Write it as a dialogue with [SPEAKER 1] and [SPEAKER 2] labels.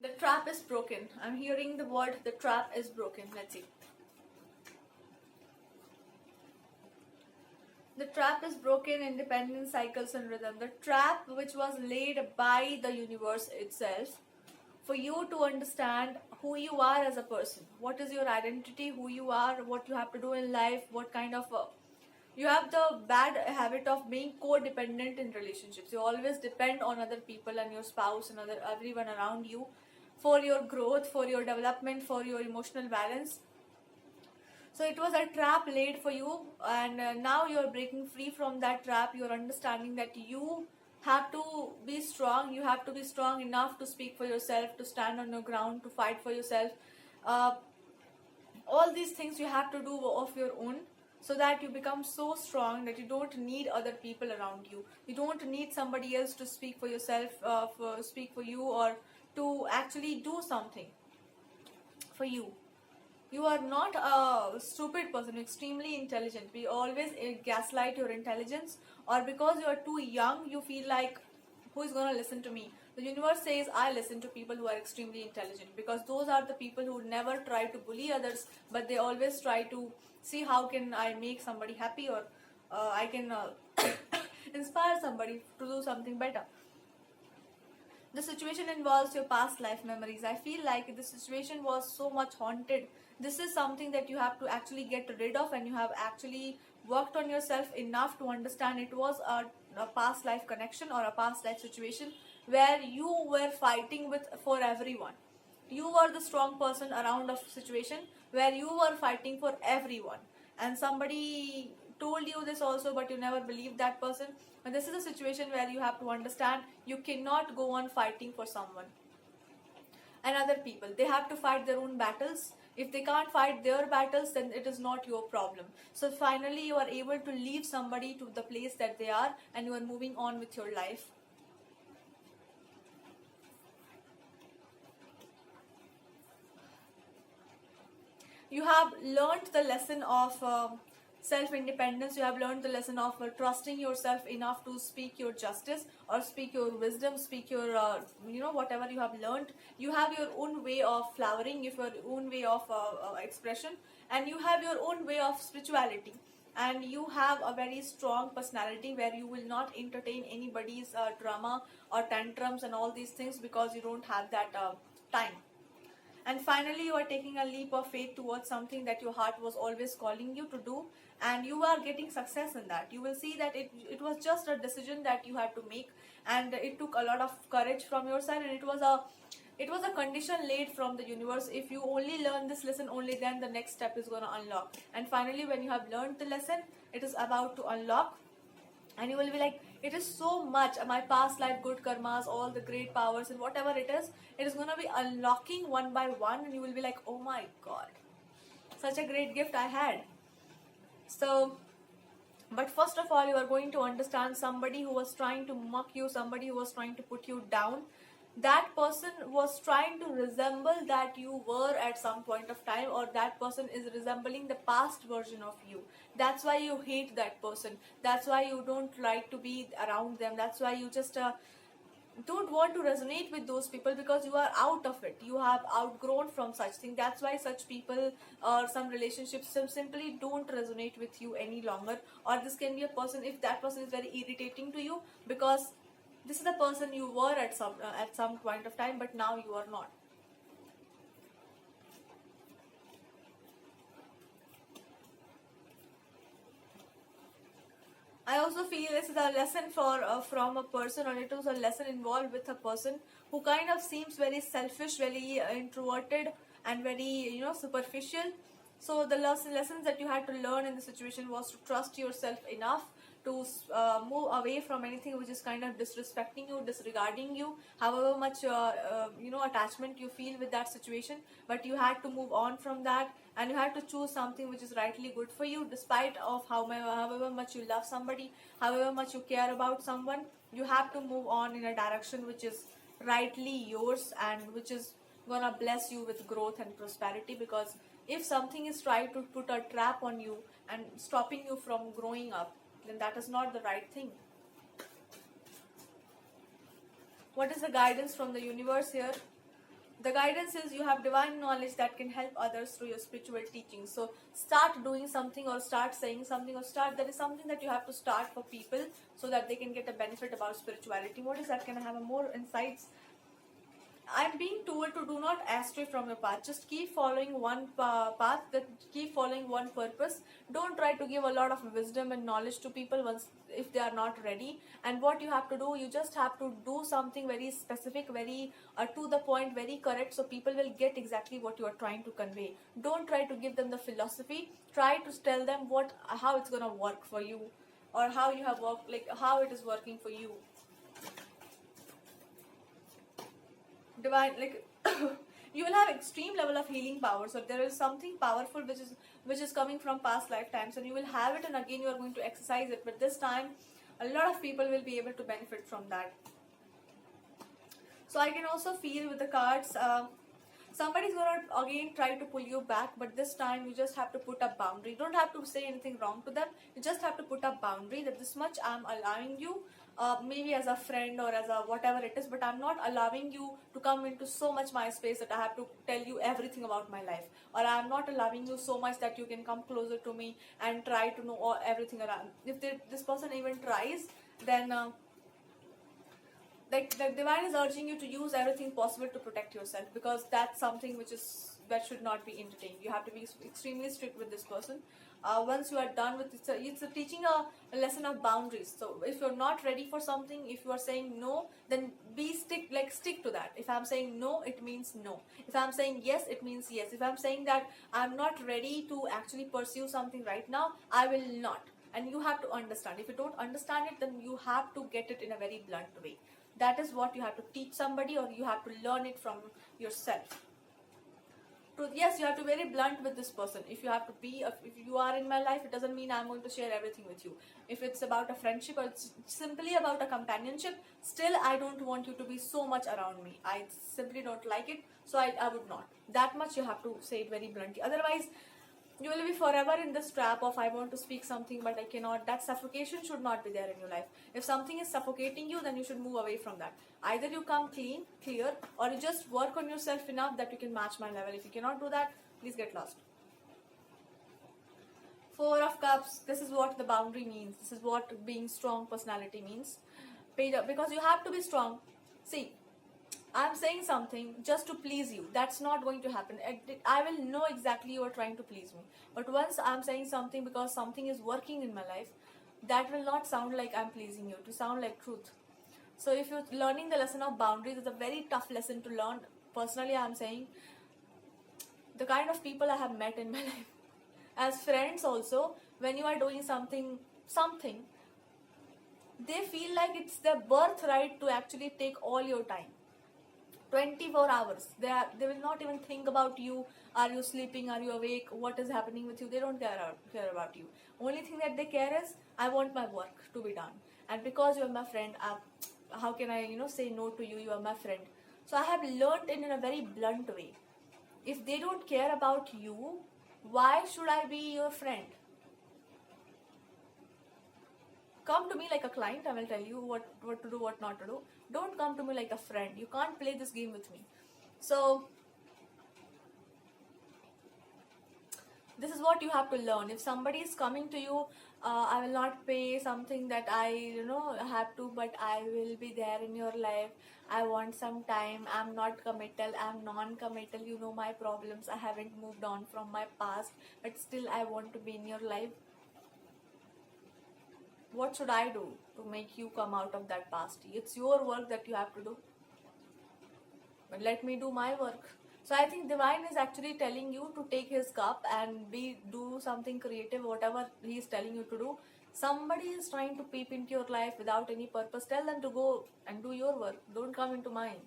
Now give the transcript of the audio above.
[SPEAKER 1] The trap is broken. I'm hearing the word the trap is broken. Let's see. The trap is broken, independent cycles and rhythm. The trap which was laid by the universe itself for you to understand who you are as a person. What is your identity, who you are, what you have to do in life, what kind of you have the bad habit of being codependent in relationships. You always depend on other people and your spouse and everyone around you for your growth, for your development, for your emotional balance. So it was a trap laid for you, and now you're breaking free from that trap. You're understanding that you have to be strong. You have to be strong enough to speak for yourself, to stand on your ground, to fight for yourself. Uh, all these things you have to do of your own, so that you become so strong that you don't need other people around you. You don't need somebody else to speak for yourself, speak for you, or to actually do something for you. You are not a stupid person, you're extremely intelligent. We always gaslight your intelligence, or because you are too young, you feel like, who is going to listen to me? The universe says, I listen to people who are extremely intelligent, because those are the people who never try to bully others, but they always try to see how can I make somebody happy, or I can inspire somebody to do something better. The situation involves your past life memories. I feel like the situation was so much haunted. This is something that you have to actually get rid of, and you have actually worked on yourself enough to understand it was a past life connection or a past life situation where you were fighting with for everyone. You were the strong person around a situation where you were fighting for everyone, and somebody told you this also, but you never believed that person. And this is a situation where you have to understand you cannot go on fighting for someone and other people. They have to fight their own battles. If they can't fight their battles, then it is not your problem. So finally you are able to leave somebody to the place that they are, and you are moving on with your life. You have learned the lesson of self-independence. You have learned the lesson of trusting yourself enough to speak your justice, or speak your wisdom, speak your whatever you have learned. You have your own way of flowering, your own way of expression, and you have your own way of spirituality, and you have a very strong personality where you will not entertain anybody's drama or tantrums and all these things, because you don't have that time. And finally you are taking a leap of faith towards something that your heart was always calling you to do, and you are getting success in that. You will see that it was just a decision that you had to make, and it took a lot of courage from your side, and it was a condition laid from the universe. If you only learn this lesson, only then the next step is going to unlock. And finally, when you have learned the lesson, it is about to unlock, and you will be like, it is so much my past life good karmas, all the great powers, and whatever it is going to be unlocking one by one, and you will be like, oh my god, such a great gift I had. So, but first of all, you are going to understand somebody who was trying to mock you, somebody who was trying to put you down. That person was trying to resemble that you were at some point of time, or that person is resembling the past version of you. That's why you hate that person. That's why you don't like to be around them. That's why you just don't want to resonate with those people, because you are out of it. You have outgrown from such thing. That's why such people or some relationships simply don't resonate with you any longer. Or this can be a person, if that person is very irritating to you, because this is the person you were at some point of time, but now you are not. I also feel this is a lesson from a person, or it was a lesson involved with a person who kind of seems very selfish, very introverted, and very superficial. So the lessons that you had to learn in the situation was to trust yourself enough to move away from anything which is kind of disrespecting you, disregarding you, however much attachment you feel with that situation. But you had to move on from that, and you had to choose something which is rightly good for you, despite of however much you love somebody, however much you care about someone. You have to move on in a direction which is rightly yours, and which is gonna bless you with growth and prosperity. Because if something is trying to put a trap on you and stopping you from growing up, then that is not the right thing. What is the guidance from the universe here? guidance is you have divine knowledge that can help others through your spiritual teaching. So start doing something, or start saying something, or there is something that you have to start for people so that they can get a benefit about spirituality. What is that? Can I have a more insights? I'm being told to do not astray from your path. Just keep following one path, that keep following one purpose. Don't try to give a lot of wisdom and knowledge to people once if they are not ready. And what you have to do, you just have to do something very specific, very to the point, very correct, so people will get exactly what you are trying to convey. Don't try to give them the philosophy. Try to tell them how it's gonna work for you, or how you have worked, like how it is working for you. Divine, like you will have extreme level of healing power. So there is something powerful which is coming from past lifetimes, and you will have it, and again you are going to exercise it, but this time a lot of people will be able to benefit from that. So I can also feel with the cards, somebody's gonna again try to pull you back, but this time you just have to put a boundary. You don't have to say anything wrong to them. You just have to put a boundary that this much I'm allowing you, maybe as a friend or as a whatever it is, but I'm not allowing you to come into so much my space that I have to tell you everything about my life, or I'm not allowing you so much that you can come closer to me and try to know everything around. If this person even tries, then like the divine is urging you to use everything possible to protect yourself, because that's something that should not be entertained. You have to be extremely strict with this person. Once you are done with it, it's teaching a lesson of boundaries. So if you're not ready for something, if you are saying no, then stick to that. If I'm saying no, it means no. If I'm saying yes, it means yes. If I'm saying that I'm not ready to actually pursue something right now, I will not. And you have to understand. If you don't understand it, then you have to get it in a very blunt way. That is what you have to teach somebody, or you have to learn it from yourself. Yes, you have to be very blunt with this person. If you are in my life, it doesn't mean I'm going to share everything with you. If it's about a friendship, or it's simply about a companionship, still I don't want you to be so much around me. I simply don't like it, so I would not. That much you have to say it very bluntly. Otherwise, you will be forever in this trap of I want to speak something but I cannot. That suffocation should not be there in your life. If something is suffocating you, then you should move away from that. Either you come clear, or you just work on yourself enough that you can match my level. If you cannot do that, please get lost. Four of Cups, this is what the boundary means. This is what being strong personality means. Because you have to be strong. See, I'm saying something just to please you. That's not going to happen. I will know exactly you are trying to please me. But once I'm saying something because something is working in my life, that will not sound like I'm pleasing you. To sound like truth. So if you're learning the lesson of boundaries, it's a very tough lesson to learn. Personally, I'm saying the kind of people I have met in my life, as friends also, when you are doing something, they feel like it's their birthright to actually take all your time. 24 hours. They will not even think about you. Are you sleeping? Are you awake? What is happening with you? They don't care about you. Only thing that they care is, I want my work to be done. And because you are my friend, how can I, say no to you? You are my friend. So I have learned in a very blunt way. If they don't care about you, why should I be your friend? Come to me like a client. I will tell you what to do, what not to do. Don't come to me like a friend. You can't play this game with me. So this is what you have to learn. If somebody is coming to you, I will not pay something that I have to, but I will be there in your life. I want some time. I'm not committal. I'm non-committal. You know my problems. I haven't moved on from my past, but still I want to be in your life. What should I do to make you come out of that past? It's your work that you have to do. But let me do my work. So I think divine is actually telling you to take his cup and do something creative, whatever he is telling you to do. Somebody is trying to peep into your life without any purpose. Tell them to go and do your work. Don't come into mine.